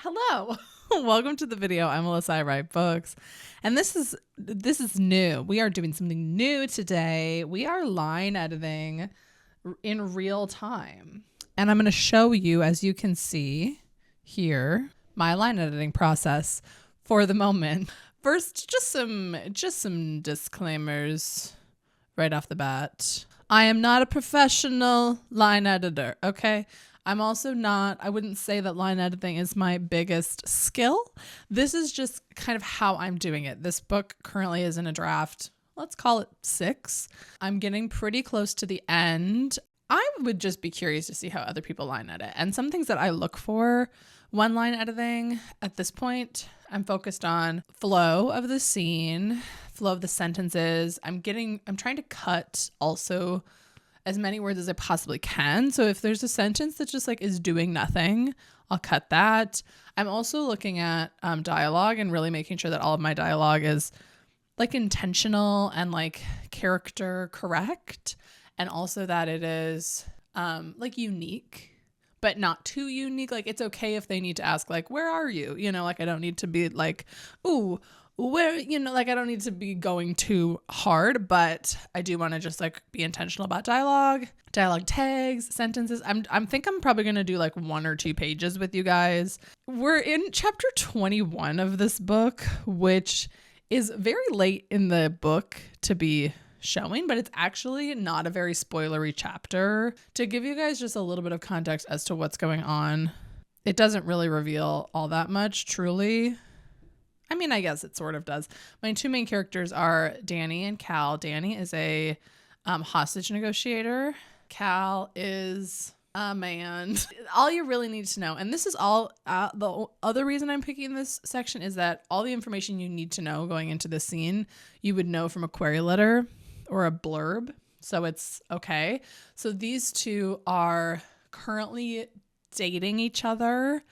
Hello. Welcome to the video. I'm Melissa. I write books. And this is new. We are doing something new today. We are line editing in real time. And I'm going to show you, as you can see here, my line editing process for the moment. First, just some disclaimers right off the bat. I am not a professional line editor, okay? I'm also not, I wouldn't say that line editing is my biggest skill. This is just kind of how I'm doing it. This book currently is in a draft, let's call it 6. I'm getting pretty close to the end. I would just be curious to see how other people line edit. And some things that I look for when line editing at this point, I'm focused on flow of the scene, flow of the sentences. I'm trying to cut also as many words as I possibly can. So if there's a sentence that just like is doing nothing, I'll cut that. I'm also looking at dialogue and really making sure that all of my dialogue is like intentional and like character correct. And also that it is like unique, but not too unique. Like it's okay if they need to ask like, where are you? You know, like I don't need to be like, ooh, where, you know, like I don't need to be going too hard, but I do want to just like be intentional about dialogue tags, sentences. I'm probably going to do like 1 or 2 pages with you guys. We're in chapter 21 of this book, which is very late in the book to be showing, but it's actually not a very spoilery chapter. To give you guys just a little bit of context as to what's going on, it doesn't really reveal all that much, truly. I mean, I guess it sort of does. My 2 main characters are Danny and Cal. Danny is a hostage negotiator. Cal is a man. All you really need to know, and this is all, the other reason I'm picking this section is that all the information you need to know going into this scene, you would know from a query letter or a blurb. So it's okay. So these 2 are currently dating each other,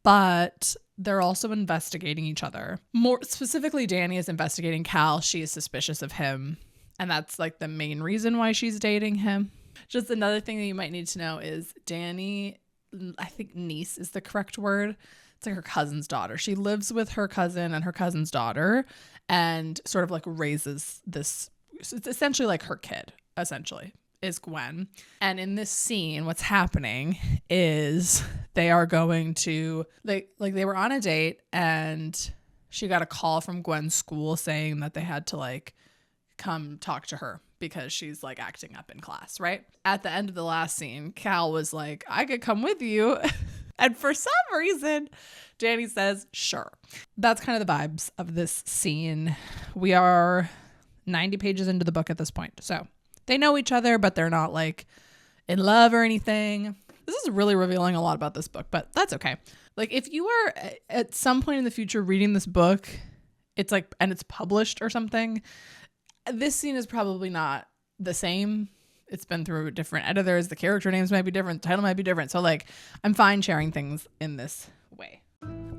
but they're also investigating each other. More specifically, Danny is investigating Cal. She is suspicious of him. And that's like the main reason why she's dating him. Just another thing that you might need to know is Danny, I think niece is the correct word. It's like her cousin's daughter. She lives with her cousin and her cousin's daughter and sort of like raises this. It's essentially like her kid, essentially, is Gwen. And in this scene, what's happening is they are going to, they were on a date and she got a call from Gwen's school saying that they had to like come talk to her because she's like acting up in class, right? At the end of the last scene, Cal was like, I could come with you. And for some reason, Danny says, sure. That's kind of the vibes of this scene. We are 90 pages into the book at this point. So they know each other, but they're not like in love or anything. This is really revealing a lot about this book, but that's okay. Like if you are at some point in the future reading this book, it's like, and it's published or something, this scene is probably not the same. It's been through different editors. The character names might be different. The title might be different. So like, I'm fine sharing things in this way.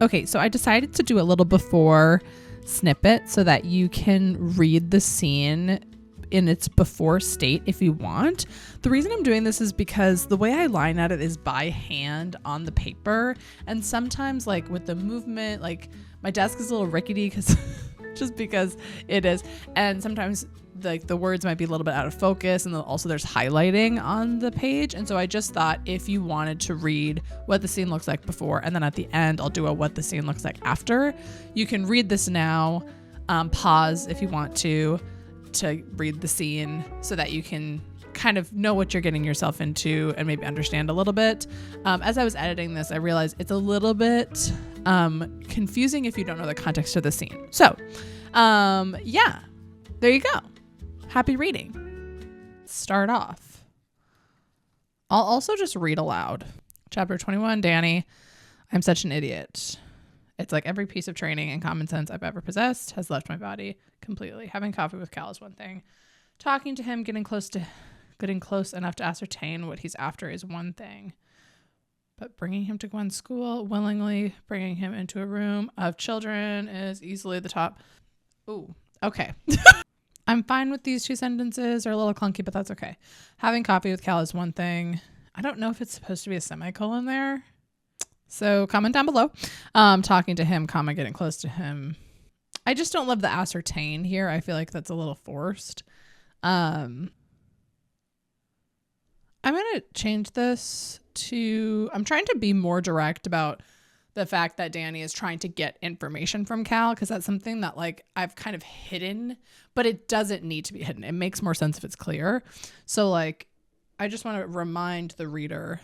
Okay. So I decided to do a little before snippet so that you can read the scene in its before state if you want. The reason I'm doing this is because the way I line edit is by hand on the paper, and sometimes like with the movement, like my desk is a little rickety because just because it is, and sometimes like the words might be a little bit out of focus, and also there's highlighting on the page. And so I just thought if you wanted to read what the scene looks like before, and then at the end I'll do a what the scene looks like after, you can read this now, pause if you want to read the scene so that you can kind of know what you're getting yourself into and maybe understand a little bit. As I was editing this, I realized it's a little bit confusing if you don't know the context of the scene. So yeah, there you go. Happy reading. Start off. I'll also just read aloud. Chapter 21, Danny. I'm such an idiot. It's like every piece of training and common sense I've ever possessed has left my body completely. Having coffee with Cal is one thing. Talking to him, getting close enough to ascertain what he's after is one thing. But bringing him to Gwen's school, willingly bringing him into a room of children is easily the top. Ooh, okay. I'm fine with these 2 sentences. They're a little clunky, but that's okay. Having coffee with Cal is one thing. I don't know if it's supposed to be a semicolon there. So comment down below. Talking to him, getting close to him. I just don't love the ascertain here. I feel like that's a little forced. I'm going to change this to, I'm trying to be more direct about the fact that Danny is trying to get information from Cal, because that's something that like I've kind of hidden, but it doesn't need to be hidden. It makes more sense if it's clear. So like, I just want to remind the reader,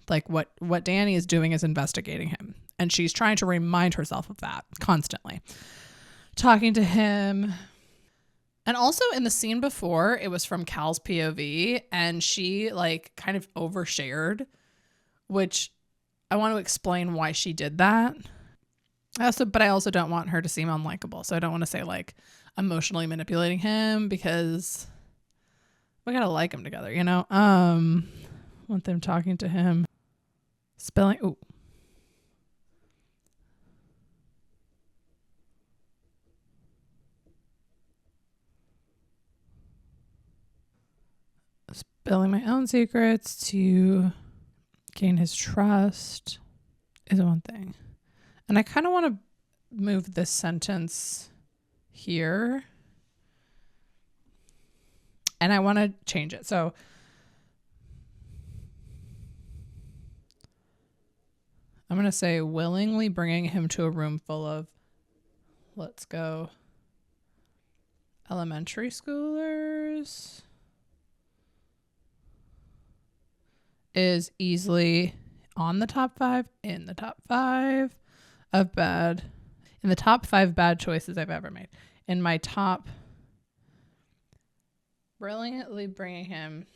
like what Danny is doing is investigating him. And she's trying to remind herself of that constantly. Talking to him. And also in the scene before, it was from Cal's POV, and she like kind of overshared, which I want to explain why she did that. But I also don't want her to seem unlikable. So I don't want to say like emotionally manipulating him, because we gotta like him together, you know? Want them talking to him. Spelling. Ooh. Spilling my own secrets to gain his trust is one thing. And I kind of want to move this sentence here. And I want to change it. So I'm going to say willingly bringing him to a room full of, let's go, elementary schoolers is easily on the top 5, in the top 5 of bad, in the top 5 bad choices I've ever made. In my top, brilliantly bringing him.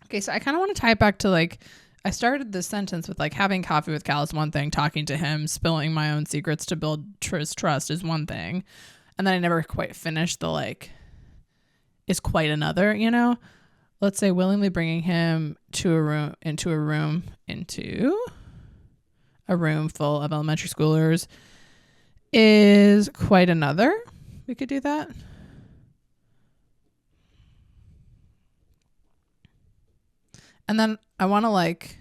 Okay, so I kind of want to tie it back to like, I started this sentence with like having coffee with Cal is one thing, talking to him, spilling my own secrets to build his trust is one thing. And then I never quite finished the like, is quite another, you know? Let's say willingly bringing him to a room, into a room full of elementary schoolers is quite another. We could do that. And then I want to like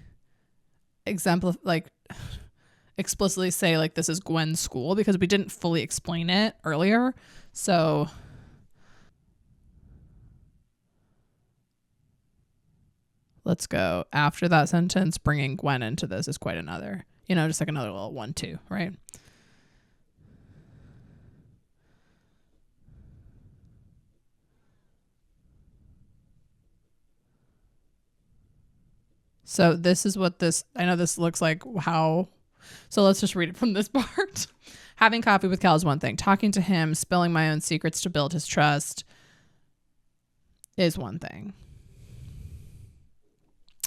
explicitly say like this is Gwen's school, because we didn't fully explain it earlier. So let's go after that sentence, bringing Gwen into this is quite another, you know, just like another little 1-2, right? So this is what this, I know this looks like how, so let's just read it from this part. Having coffee with Cal is one thing. Talking to him, spilling my own secrets to build his trust is one thing.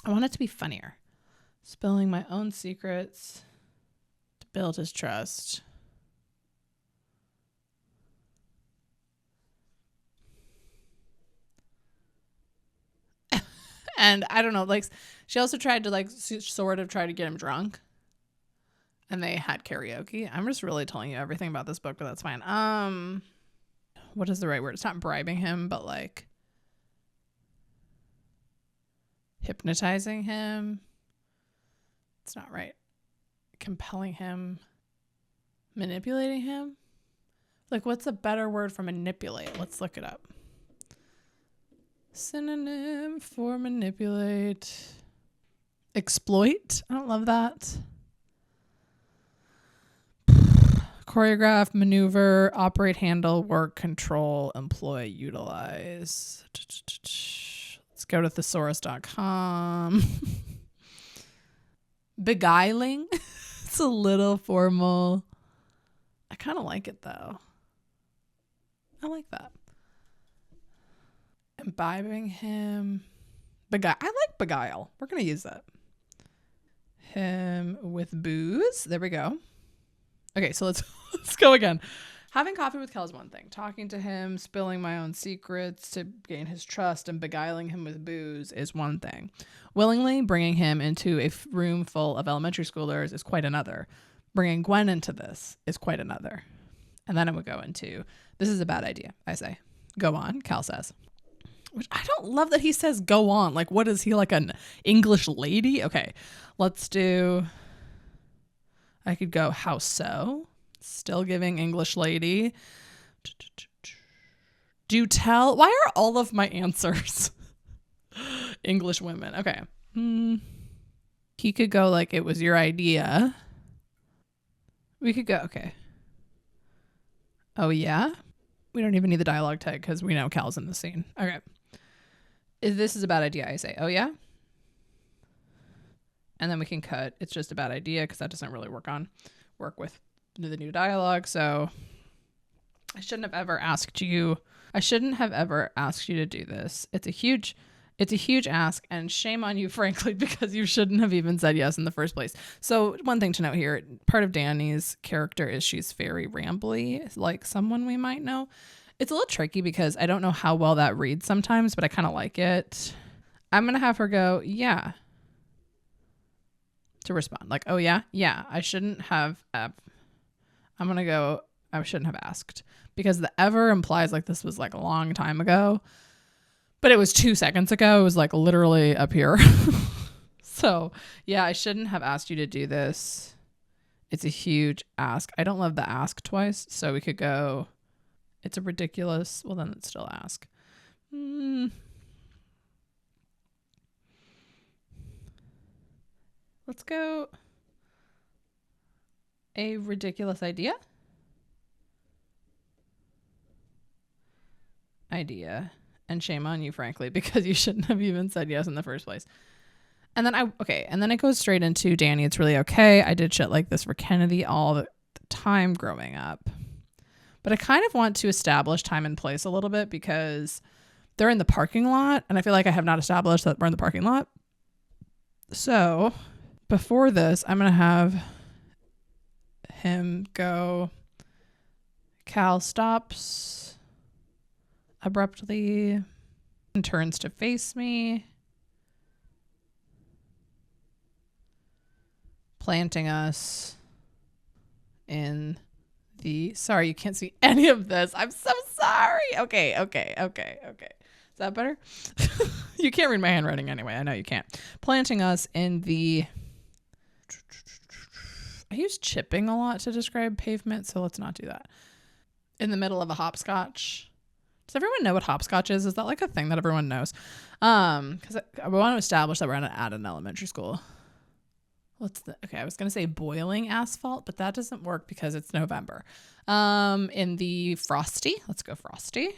I want it to be funnier. Spilling my own secrets to build his trust. And I don't know, like she also tried to like sort of try to get him drunk. And they had karaoke. I'm just really telling you everything about this book, but that's fine. What is the right word? It's not bribing him, but like hypnotizing him. It's not right. Compelling him. Manipulating him. Like, what's a better word for manipulate? Let's look it up. Synonym for manipulate. Exploit. I don't love that. Choreograph, maneuver, operate, handle, work, control, employ, utilize. Let's go to thesaurus.com. Beguiling. It's a little formal. I kind of like it though. I like that. Imbibing him. I like beguile. We're going to use that. Him with booze. There we go. Okay, so let's go again. Having coffee with Cal is one thing. Talking to him, spilling my own secrets to gain his trust, and beguiling him with booze is one thing. Willingly bringing him into a room full of elementary schoolers is quite another. Bringing Gwen into this is quite another. And then I would go into, this is a bad idea, I say. Go on, Cal says. Which I don't love that he says go on. Like, what is he, like an English lady? Okay, let's do, I could go how so? Still giving English lady. Do tell. Why are all of my answers English women? Okay. He could go like it was your idea. We could go, okay. Oh, yeah? We don't even need the dialogue tag because we know Cal's in the scene. Okay. If this is a bad idea, I say, oh, yeah? And then we can cut. It's just a bad idea because that doesn't really work with the new dialogue. So I shouldn't have ever asked you to do this. It's a huge ask, and shame on you, frankly, because you shouldn't have even said yes in the first place. So one thing to note here, part of Danny's character is she's very rambly, like someone we might know. It's a little tricky because I don't know how well that reads sometimes, but I kind of like it. I'm going to have her go, yeah, to respond. Like, oh, yeah? Yeah, I shouldn't have. I'm going to go, I shouldn't have asked. Because the ever implies like this was like a long time ago. But it was 2 seconds ago. It was like literally up here. So, yeah, I shouldn't have asked you to do this. It's a huge ask. I don't love the ask twice. So we could go, it's a ridiculous. Well, then it's still ask. Let's go a ridiculous idea. And shame on you, frankly, because you shouldn't have even said yes in the first place. And then and then it goes straight into Danny. It's really okay. I did shit like this for Kennedy all the time growing up. But I kind of want to establish time and place a little bit because they're in the parking lot. And I feel like I have not established that we're in the parking lot. So before this, I'm going to have him go, Cal stops abruptly and turns to face me, planting us in the, sorry, you can't see any of this. I'm so sorry. Okay. Is that better? You can't read my handwriting anyway. I know you can't. Planting us in the, I use chipping a lot to describe pavement, so let's not do that. In the middle of a hopscotch. Does everyone know what hopscotch is? Is that like a thing that everyone knows? Because I want to establish that we're at an elementary school. Okay, I was going to say boiling asphalt, but that doesn't work because it's November. In the frosty. Let's go frosty.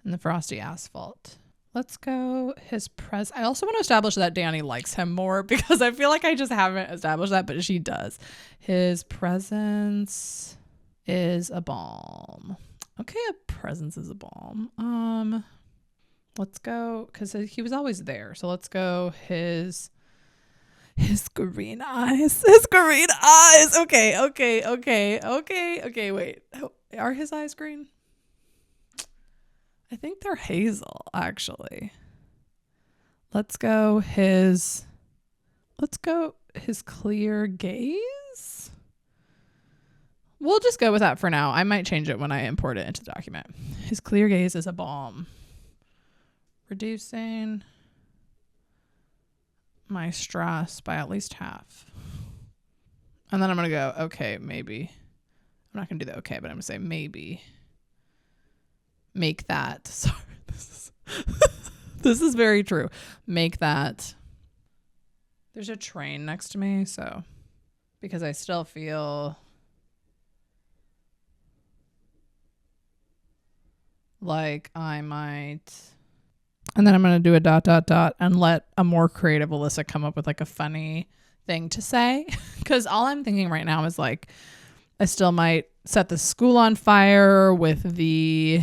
In the frosty asphalt. Let's go his I also want to establish that Danny likes him more because I feel like I just haven't established that, but she does. His presence is a balm. Okay, a presence is a balm. Let's go, because he was always there. So let's go his green eyes. His green eyes. Okay, wait. Are his eyes green? I think they're hazel, actually. Let's go his clear gaze. We'll just go with that for now. I might change it when I import it into the document. His clear gaze is a balm. Reducing my stress by at least half. And then I'm going to go, okay, maybe. I'm not going to do the okay, but I'm going to say maybe. Make that, sorry, this is very true. Make that, there's a train next to me, so, because I still feel like I might, and then I'm going to do a ... and let a more creative Alyssa come up with like a funny thing to say. Because all I'm thinking right now is like, I still might set the school on fire with the,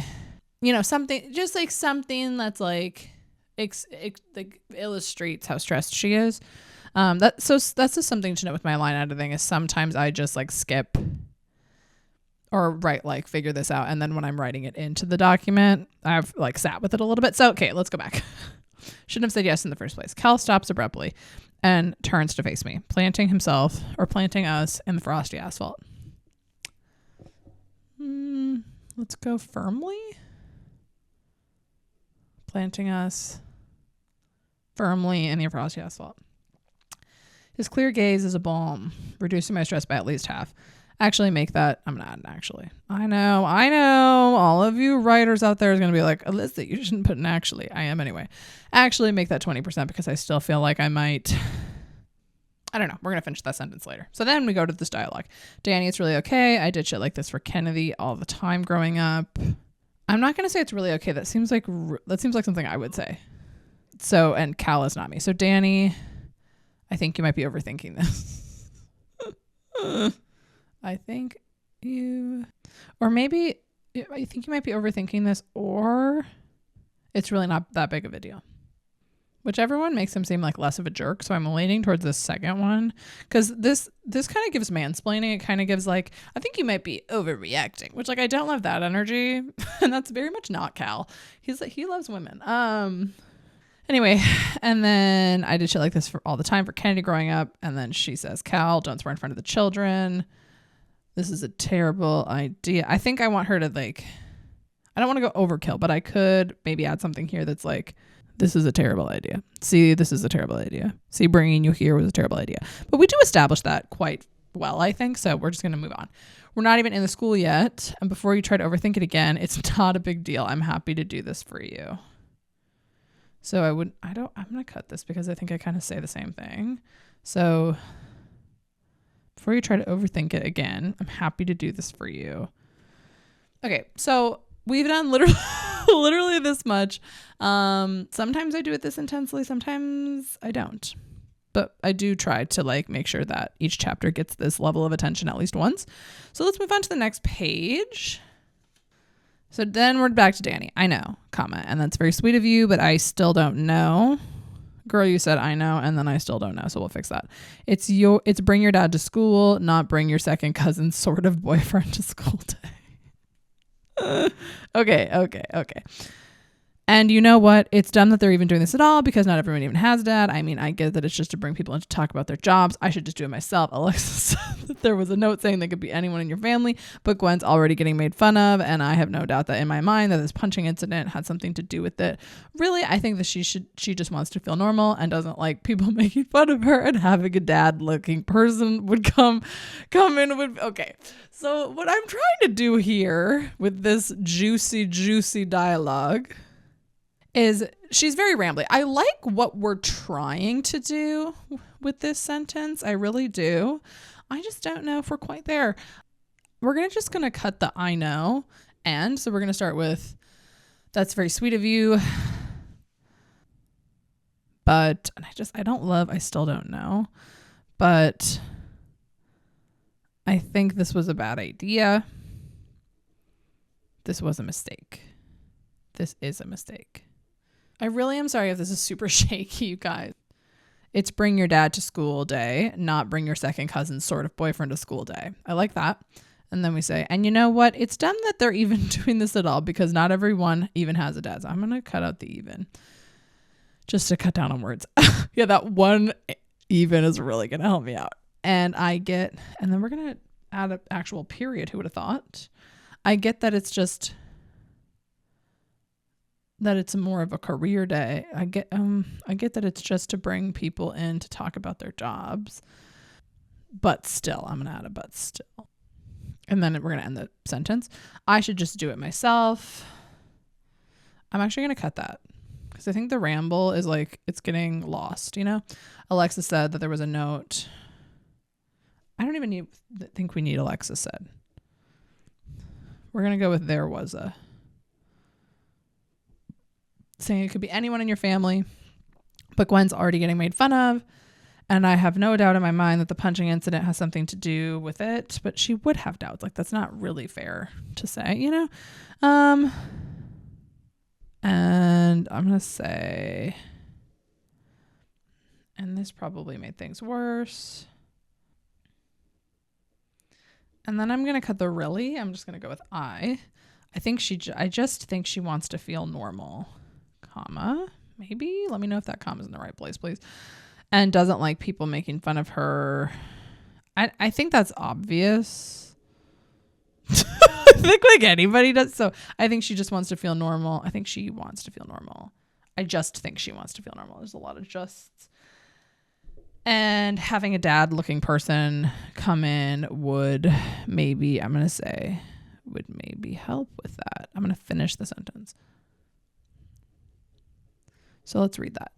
something, just like something that's like, like illustrates how stressed she is. That's just something to note with my line editing is sometimes I just like skip or write like figure this out. And then when I'm writing it into the document, I've like sat with it a little bit. So, okay, let's go back. Shouldn't have said yes in the first place. Cal stops abruptly and turns to face me, planting us in the frosty asphalt. Let's go firmly. Planting us firmly in the frosty asphalt. His clear gaze is a balm, reducing my stress by at least half. Actually, make that. I'm not actually. I know. All of you writers out there is going to be like, Alyssa, you shouldn't put an actually. I am anyway. Actually, make that 20% because I still feel like I might. I don't know. We're going to finish that sentence later. So then we go to this dialogue. Danny, it's really okay. I did shit like this for Kennedy all the time growing up. I'm not going to say it's really okay. That seems like something I would say. So, and Cal is not me. So Danny, I think you might be overthinking this. I think you might be overthinking this, or it's really not that big of a deal. Whichever one makes him seem like less of a jerk. So I'm leaning towards the second one because this kind of gives mansplaining. It kind of gives like, I think you might be overreacting, which like I don't love that energy, and that's very much not Cal. He loves women. Anyway, and then I did shit like this for all the time for Kennedy growing up, and then she says, Cal, don't swear in front of the children. This is a terrible idea. I think I want her to like, I don't want to go overkill, but I could maybe add something here that's like, this is a terrible idea. See, this is a terrible idea. See, bringing you here was a terrible idea. But we do establish that quite well, I think. So we're just going to move on. We're not even in the school yet. And before you try to overthink it again, it's not a big deal. I'm happy to do this for you. So I'm going to cut this because I think I kind of say the same thing. So before you try to overthink it again, I'm happy to do this for you. Okay. So we've done literally this much. Sometimes I do it this intensely. Sometimes I don't. But I do try to like make sure that each chapter gets this level of attention at least once. So let's move on to the next page. So then we're back to Danny. I know, comma. And that's very sweet of you, but I still don't know. Girl, you said I know, and then I still don't know. So we'll fix that. It's bring your dad to school, not bring your second cousin's sort of boyfriend to school day. Okay. And you know what? It's dumb that they're even doing this at all because not everyone even has dad. I mean, I get that it's just to bring people in to talk about their jobs. I should just do it myself. Alexis said that there was a note saying they could be anyone in your family, but Gwen's already getting made fun of. And I have no doubt that in my mind that this punching incident had something to do with it. Really, I think that she just wants to feel normal and doesn't like people making fun of her, and having a dad looking person would come in with, okay. So what I'm trying to do here with this juicy dialogue is she's very rambly. I like what we're trying to do with this sentence. I really do. I just don't know if we're quite there. We're just going to cut the I know. And so we're going to start with, that's very sweet of you. But I still don't know. But I think this was a bad idea. This was a mistake. This is a mistake. I really am sorry if this is super shaky, you guys. It's bring your dad to school day, not bring your second cousin's sort of boyfriend to school day. I like that. And then we say, and you know what? It's dumb that they're even doing this at all because not everyone even has a dad. So I'm going to cut out the even just to cut down on words. Yeah, that one even is really going to help me out. And then we're going to add an actual period. Who would have thought? I get that it's just that it's more of a career day. I get that it's just to bring people in to talk about their jobs. But still, I'm going to add a but still. And then we're going to end the sentence. I should just do it myself. I'm actually going to cut that because I think the ramble is like, it's getting lost, you know? Alexis said that there was a note. I don't even think we need Alexis said. We're going to go with there was a. Saying it could be anyone in your family, but Gwen's already getting made fun of. And I have no doubt in my mind that the punching incident has something to do with it, but she would have doubts. Like, that's not really fair to say, you know? And I'm going to say, and this probably made things worse. And then I'm going to cut the really. I'm just going to go with I just think she wants to feel normal. Comma, maybe. Let me know if that comma is in the right place, please. And doesn't like people making fun of her. I think that's obvious. I think like anybody does. So I think she just wants to feel normal. I think she wants to feel normal. I just think she wants to feel normal. There's a lot of justs. And having a dad looking person come in would maybe, I'm going to say, would maybe help with that. I'm going to finish the sentence. So let's read that.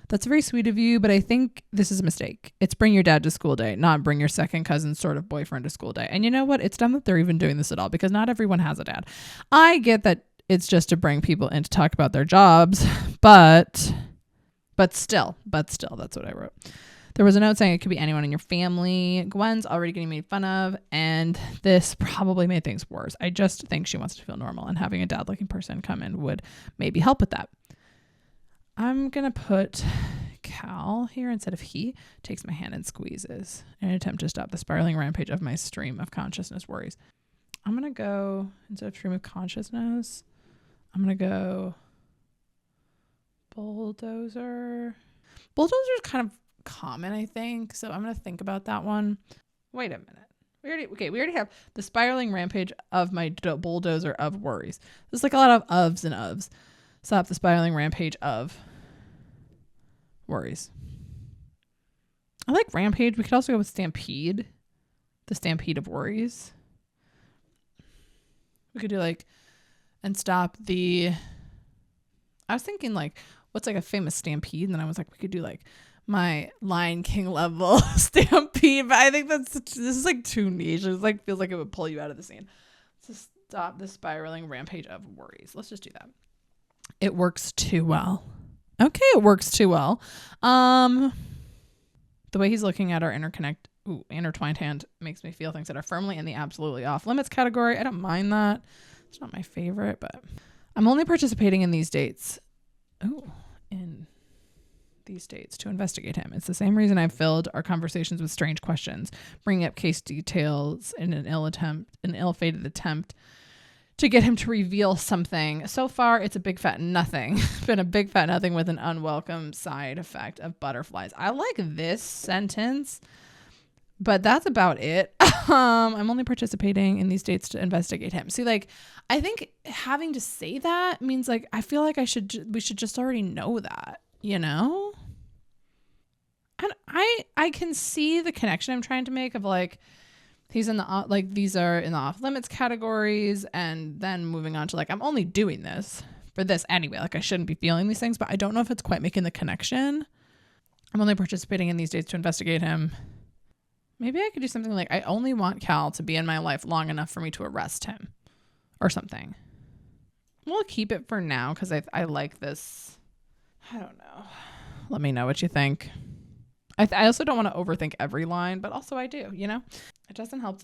That's very sweet of you, but I think this is a mistake. It's bring your dad to school day, not bring your second cousin's sort of boyfriend to school day. And you know what? It's dumb that they're even doing this at all because not everyone has a dad. I get that it's just to bring people in to talk about their jobs, but still, that's what I wrote. There was a note saying it could be anyone in your family. Gwen's already getting made fun of, and this probably made things worse. I just think she wants to feel normal, and having a dad-looking person come in would maybe help with that. I'm going to put Cal here instead of he takes my hand and squeezes in an attempt to stop the spiraling rampage of my stream of consciousness worries. I'm going to go, instead of stream of consciousness, I'm going to go bulldozer. Bulldozer is kind of common, I think. So I'm going to think about that one. Wait a minute. We already have the spiraling rampage of my bulldozer of worries. There's like a lot of ofs and ofs. Stop the spiraling rampage of worries. I like rampage. We could also go with stampede. The stampede of worries. We could do like, and stop the, I was thinking like, what's like a famous stampede? And then I was like, we could do like my Lion King level stampede. But I think this is like too niche. It like feels like it would pull you out of the scene. So stop the spiraling rampage of worries. Let's just do that. It works too well. Okay, it works too well. The way he's looking at our intertwined hand makes me feel things that are firmly in the absolutely off limits category. I don't mind that. It's not my favorite, but I'm only participating in these dates. In these dates to investigate him. It's the same reason I've filled our conversations with strange questions, bringing up case details in an ill-fated attempt to get him to reveal something. So far, it's a big fat nothing. Been a big fat nothing with an unwelcome side effect of butterflies. I like this sentence, but that's about it. I'm only participating in these dates to investigate him. See, like, I think having to say that means like, I feel like we should just already know that, you know? And I can see the connection I'm trying to make of like, he's in the, like, these are in the off limits categories, and then moving on to like, I'm only doing this for this anyway. Like, I shouldn't be feeling these things, but I don't know if it's quite making the connection. I'm only participating in these dates to investigate him. Maybe I could do something like, I only want Cal to be in my life long enough for me to arrest him or something. We'll keep it for now because I like this. I don't know. Let me know what you think. I also don't want to overthink every line, but also I do, you know? It doesn't help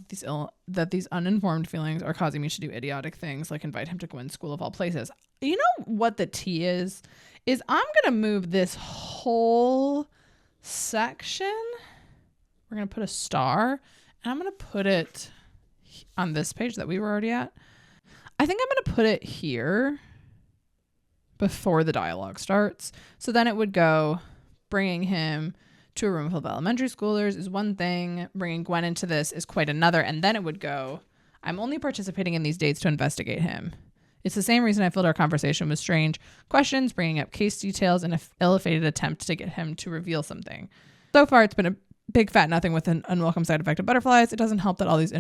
that these uninformed feelings are causing me to do idiotic things like invite him to Gwen's school of all places. You know what the T is I'm going to move this whole section. We're going to put a star, and I'm going to put it on this page that we were already at. I think I'm going to put it here before the dialogue starts. So then it would go, bringing him to a room full of elementary schoolers is one thing. Bringing Gwen into this is quite another. And then it would go, I'm only participating in these dates to investigate him. It's the same reason I filled our conversation with strange questions, bringing up case details in an ill-fated attempt to get him to reveal something. So far, it's been a big fat nothing with an unwelcome side effect of butterflies. It doesn't help that all these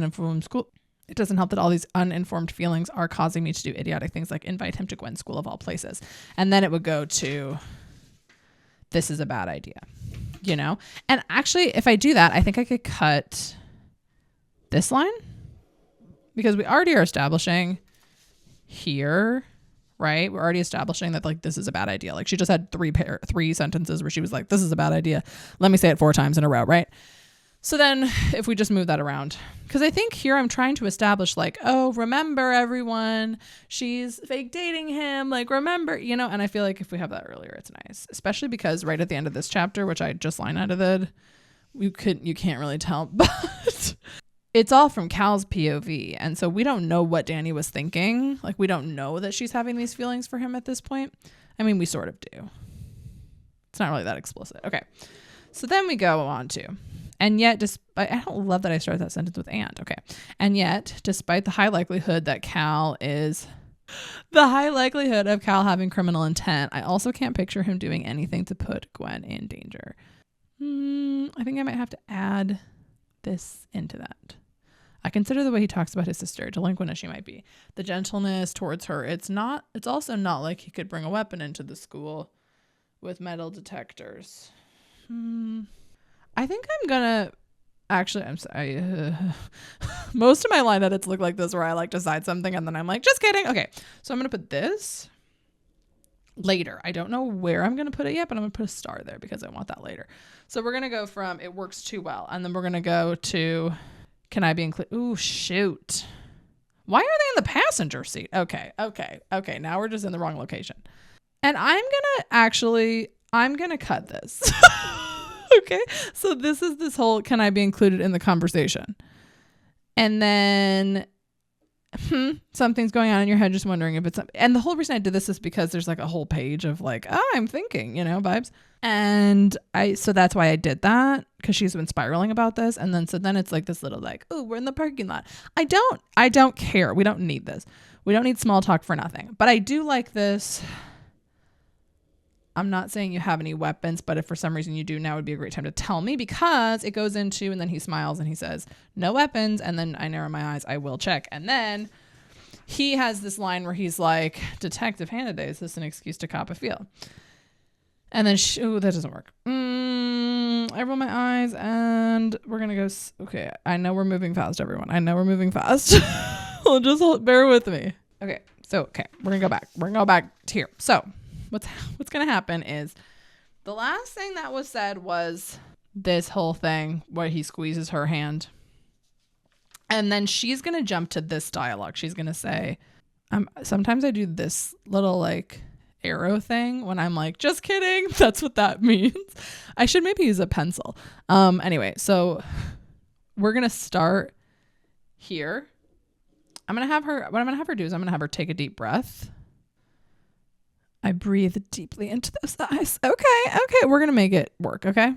uninformed feelings are causing me to do idiotic things like invite him to Gwen's school of all places. And then it would go to, this is a bad idea, you know? And actually, if I do that, I think I could cut this line because we already are establishing here, right? We're already establishing that like, this is a bad idea. Like she just had three sentences where she was like, this is a bad idea. Let me say it 4 times in a row, right? So then if we just move that around, because I think here I'm trying to establish like, oh, remember everyone, she's fake dating him. Like, remember, you know, and I feel like if we have that earlier, it's nice, especially because right at the end of this chapter, which I just line edited, you can't really tell, but it's all from Cal's POV. And so we don't know what Danny was thinking. Like, we don't know that she's having these feelings for him at this point. I mean, we sort of do. It's not really that explicit. Okay. So then we go on to, And yet, despite, I don't love that I started that sentence with and. Okay. And yet, despite the high likelihood of Cal having criminal intent, I also can't picture him doing anything to put Gwen in danger. I think I might have to add this into that. I consider the way he talks about his sister, delinquent as she might be, the gentleness towards her. It's also not like he could bring a weapon into the school with metal detectors. I think I'm gonna I'm sorry. Most of my line edits look like this, where I like decide something and then I'm like, just kidding. Okay, so I'm gonna put this later. I don't know where I'm gonna put it yet, but I'm gonna put a star there because I want that later. So we're gonna go from it works too well, and then we're gonna go to can I be included? Ooh, shoot. Why are they in the passenger seat? Okay. Now we're just in the wrong location. And I'm gonna cut this. Okay. So this is this whole, can I be included in the conversation? And then something's going on in your head, just wondering if it's, and the whole reason I did this is because there's like a whole page of like, oh, I'm thinking, vibes. And so that's why I did that, because she's been spiraling about this. And then it's like this little like, oh, we're in the parking lot. I don't care. We don't need this. We don't need small talk for nothing. But I do like this. I'm not saying you have any weapons, but if for some reason you do, now would be a great time to tell me, because it goes into, and then he smiles and he says, no weapons. And then I narrow my eyes. I will check. And then he has this line where he's like, Detective Hannah, is this an excuse to cop a feel? And then, that doesn't work. I roll my eyes and we're going to go. Okay. I know we're moving fast, everyone. I know we're moving fast. Just bear with me. Okay. So, we're going to go back. We're going to go back to here. So what's going to happen is the last thing that was said was this whole thing where he squeezes her hand. And then she's going to jump to this dialogue. She's going to say, sometimes I do this little like arrow thing when I'm like, just kidding. That's what that means. I should maybe use a pencil. Anyway, so we're going to start here. What I'm going to have her do is I'm going to have her take a deep breath. I breathe deeply into those eyes. Okay. We're going to make it work. Okay.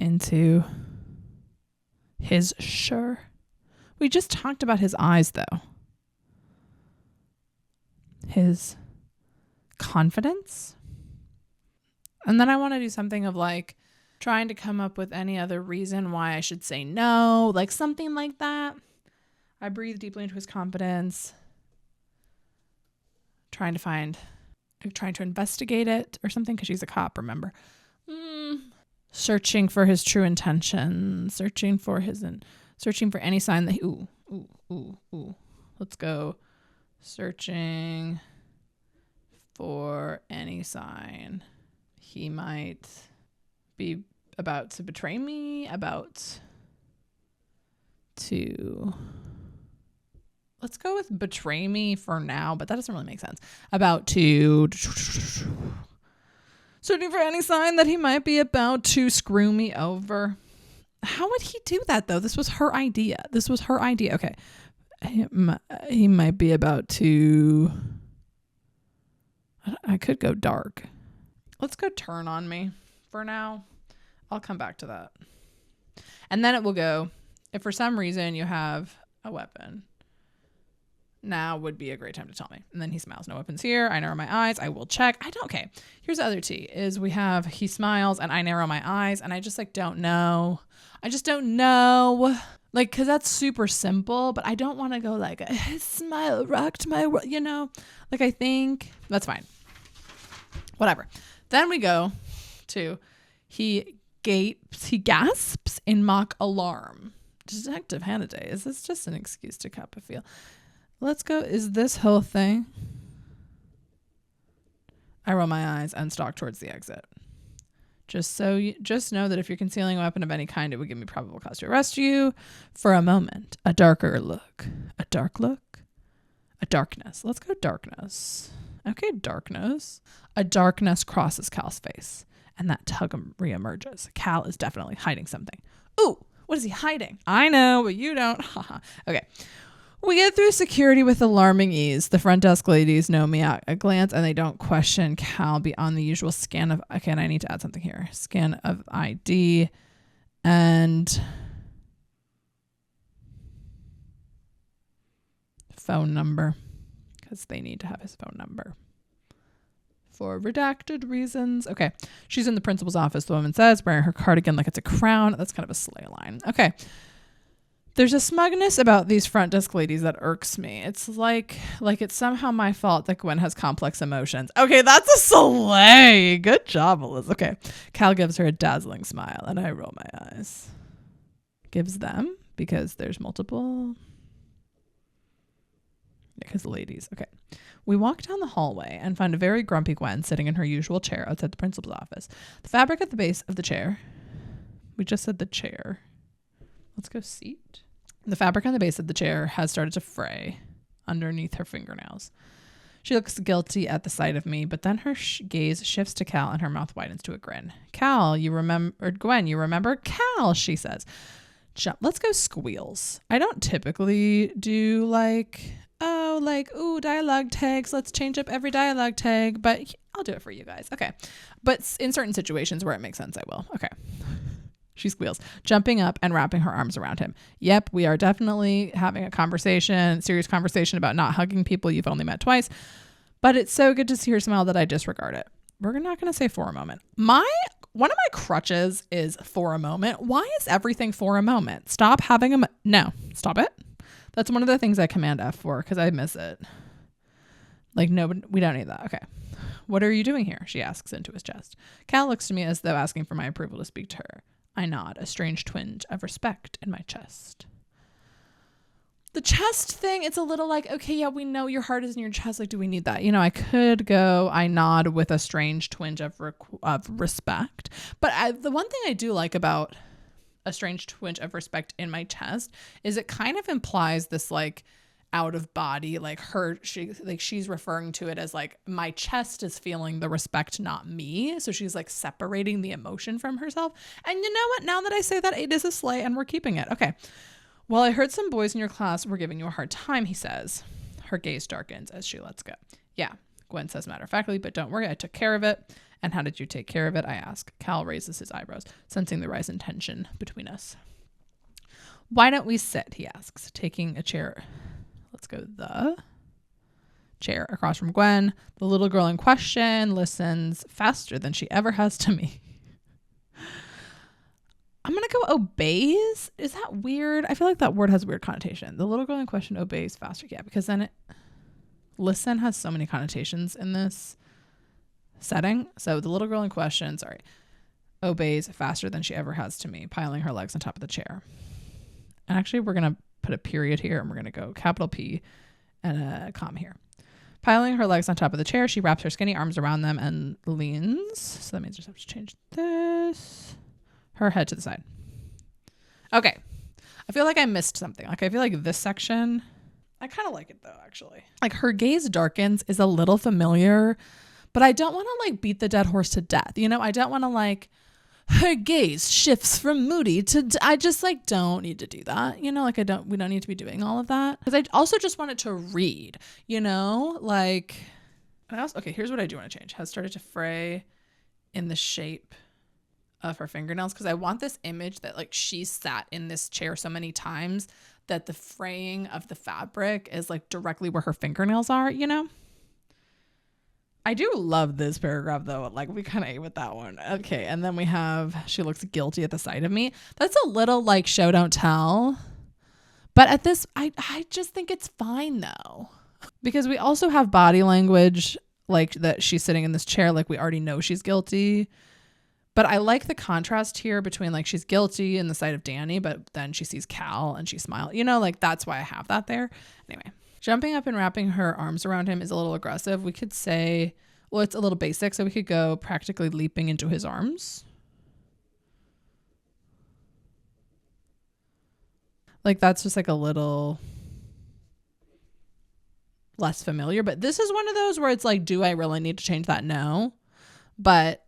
Into his sure. We just talked about his eyes though. His confidence. And then I want to do something of like trying to come up with any other reason why I should say no, like something like that. I breathe deeply into his confidence. Trying to investigate it or something, because she's a cop, remember. Searching for his true intentions, searching for any sign that ooh. Let's go. Searching for any sign he might be about to betray me, let's go with betray me for now, but that doesn't really make sense. Searching for any sign that he might be about to screw me over. How would he do that though? This was her idea. Okay. He might be about to, I could go dark. Let's go turn on me for now. I'll come back to that. And then it will go, if for some reason you have a weapon, now would be a great time to tell me. And then he smiles. No weapons here. I narrow my eyes. I will check. Okay. Here's the other tea is he smiles and I narrow my eyes and I just like don't know. I just don't know. Like, cause that's super simple, but I don't want to go like his smile rocked my world, like I think that's fine. Whatever. Then we go to he gasps in mock alarm. Detective Hannah, is this just an excuse to cop a feel? Let's go. Is this whole thing? I roll my eyes and stalk towards the exit. Just know that if you're concealing a weapon of any kind, it would give me probable cause to arrest you. For a moment, a dark look, a darkness. Let's go darkness. Okay, darkness. A darkness crosses Cal's face, and that tug reemerges. Cal is definitely hiding something. Ooh, what is he hiding? I know, but you don't. Okay. We get through security with alarming ease. The front desk ladies know me at a glance, and they don't question Cal beyond the usual scan of... Okay, and I need to add something here. Scan of ID and phone number, because they need to have his phone number for redacted reasons. Okay, she's in the principal's office, the woman says, wearing her cardigan like it's a crown. That's kind of a slay line. Okay. There's a smugness about these front desk ladies that irks me. It's like it's somehow my fault that Gwen has complex emotions. Okay, that's a slay. Good job, Melissa. Okay. Cal gives her a dazzling smile, and I roll my eyes. Gives them, because there's multiple. Because ladies. Okay. We walk down the hallway and find a very grumpy Gwen sitting in her usual chair outside the principal's office. The fabric at the base of the chair. We just said the chair. Let's go seat. The fabric on the base of the chair has started to fray underneath her fingernails. She looks guilty at the sight of me, but then her gaze shifts to Cal and her mouth widens to a grin. Cal, you remember, Gwen, you remember? Cal, she says. Let's go squeals. I don't typically do dialogue tags. Let's change up every dialogue tag, but I'll do it for you guys. Okay. But in certain situations where it makes sense, I will. Okay. She squeals, jumping up and wrapping her arms around him. Yep, we are definitely having a serious conversation about not hugging people you've only met twice. But it's so good to see her smile that I disregard it. We're not going to say for a moment. One of my crutches is for a moment. Why is everything for a moment? Stop having no, stop it. That's one of the things I command F for because I miss it. Like, no, we don't need that. Okay. What are you doing here? She asks into his chest. Cal looks to me as though asking for my approval to speak to her. I nod, a strange twinge of respect in my chest. The chest thing, it's a little like, okay, yeah, we know your heart is in your chest. Like, do we need that? You know, I could go, I nod with a strange twinge of respect. But the one thing I do like about a strange twinge of respect in my chest is it kind of implies this like out of body, like she's referring to it as like my chest is feeling the respect, not me. So she's like separating the emotion from herself. And you know what? Now that I say that, it is a slay and we're keeping it. Okay. Well, I heard some boys in your class were giving you a hard time, he says. Her gaze darkens as she lets go. Yeah, Gwen says matter-of-factly, but don't worry, I took care of it. And how did you take care of it? I ask. Cal raises his eyebrows, sensing the rise in tension between us. Why don't we sit, he asks, taking a chair. Let's go the chair across from Gwen. The little girl in question listens faster than she ever has to me. I'm going to go obeys. Is that weird? I feel like that word has a weird connotation. The little girl in question obeys faster. Yeah, because then listen has so many connotations in this setting. So the little girl in question, obeys faster than she ever has to me, piling her legs on top of the chair. And actually, we're going to put a period here and we're going to go capital P and a comma here. Piling her legs on top of the chair, she wraps her skinny arms around them and leans. So that means I just have to change this. Her head to the side. Okay. I feel like I missed something. Like, I feel like this section, I kind of like it though, actually. Like, her gaze darkens is a little familiar, but I don't want to like beat the dead horse to death. You know, I don't want to like, her gaze shifts from moody to, I just like don't need to do that. You know, like we don't need to be doing all of that. Because I also just wanted to read, you know, like, okay, here's what I do want to change. Has started to fray in the shape of her fingernails, because I want this image that like she sat in this chair so many times that the fraying of the fabric is like directly where her fingernails are, you know? I do love this paragraph though. Like, we kind of ate with that one. Okay. And then we have, she looks guilty at the sight of me. That's a little like show don't tell. But at this, I just think it's fine though. Because we also have body language like that she's sitting in this chair. Like, we already know she's guilty. But I like the contrast here between like she's guilty in the sight of Danny, but then she sees Cal and she smiles. You know, like that's why I have that there. Anyway, jumping up and wrapping her arms around him is a little aggressive. We could say, well, it's a little basic. So we could go practically leaping into his arms. Like, that's just like a little less familiar. But this is one of those where it's like, do I really need to change that? No. But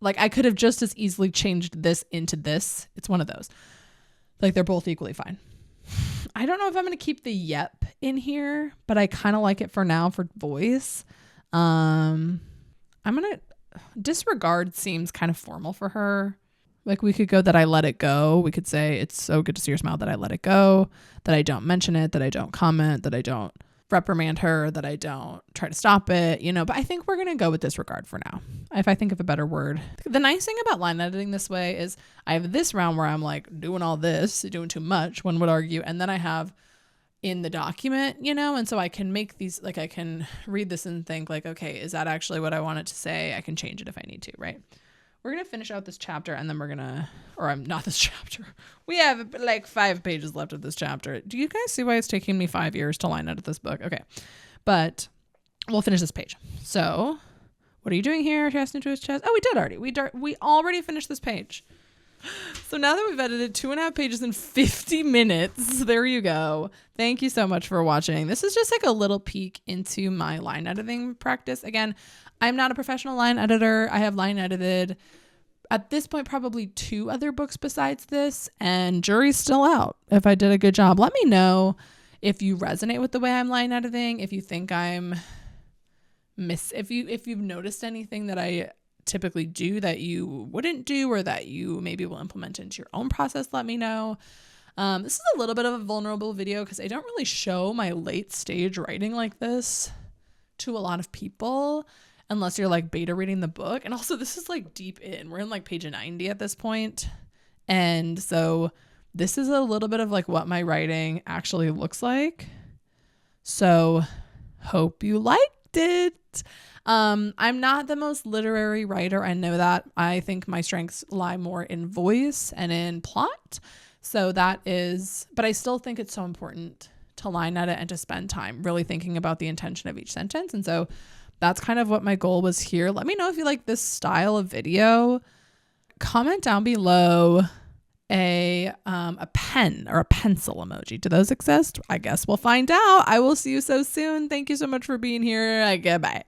like, I could have just as easily changed this into this. It's one of those. Like, they're both equally fine. I don't know if I'm going to keep the yep in here, but I kind of like it for now for voice. I'm going to disregard seems kind of formal for her. Like we could go that I let it go. We could say it's so good to see your smile that I let it go, that I don't mention it, that I don't comment, that I don't reprimand her, that I don't try to stop it, you know, but I think we're going to go with disregard for now. If I think of a better word. The nice thing about line editing this way is I have this round where I'm like doing all this, doing too much, one would argue. And then I have in the document, you know, and so I can make these, like I can read this and think like, okay, is that actually what I want it to say? I can change it if I need to, right? We're going to finish out this chapter and then we're going to, or I'm not this chapter. We have like 5 pages left of this chapter. Do you guys see why it's taking me 5 years to line edit this book? Okay. But we'll finish this page. So what are you doing here? She asked into his chest. Oh, we did already. We already finished this page. So now that we've edited 2.5 pages in 50 minutes, there you go. Thank you so much for watching. This is just like a little peek into my line editing practice. Again, I'm not a professional line editor. I have line edited at this point probably 2 other books besides this, and jury's still out if I did a good job. Let me know if you resonate with the way I'm line editing, if you think I'm if you've noticed anything that I typically do that you wouldn't do or that you maybe will implement into your own process, let me know. This is a little bit of a vulnerable video because I don't really show my late stage writing like this to a lot of people unless you're like beta reading the book. And also this is like deep in, we're in like page 90 at this point. And so this is a little bit of like what my writing actually looks like. So hope you liked it. I'm not the most literary writer. I know that. I think my strengths lie more in voice and in plot. So that is, but I still think it's so important to line edit and to spend time really thinking about the intention of each sentence. And so that's kind of what my goal was here. Let me know if you like this style of video. Comment down below a pen or a pencil emoji. Do those exist? I guess we'll find out. I will see you so soon. Thank you so much for being here. Goodbye.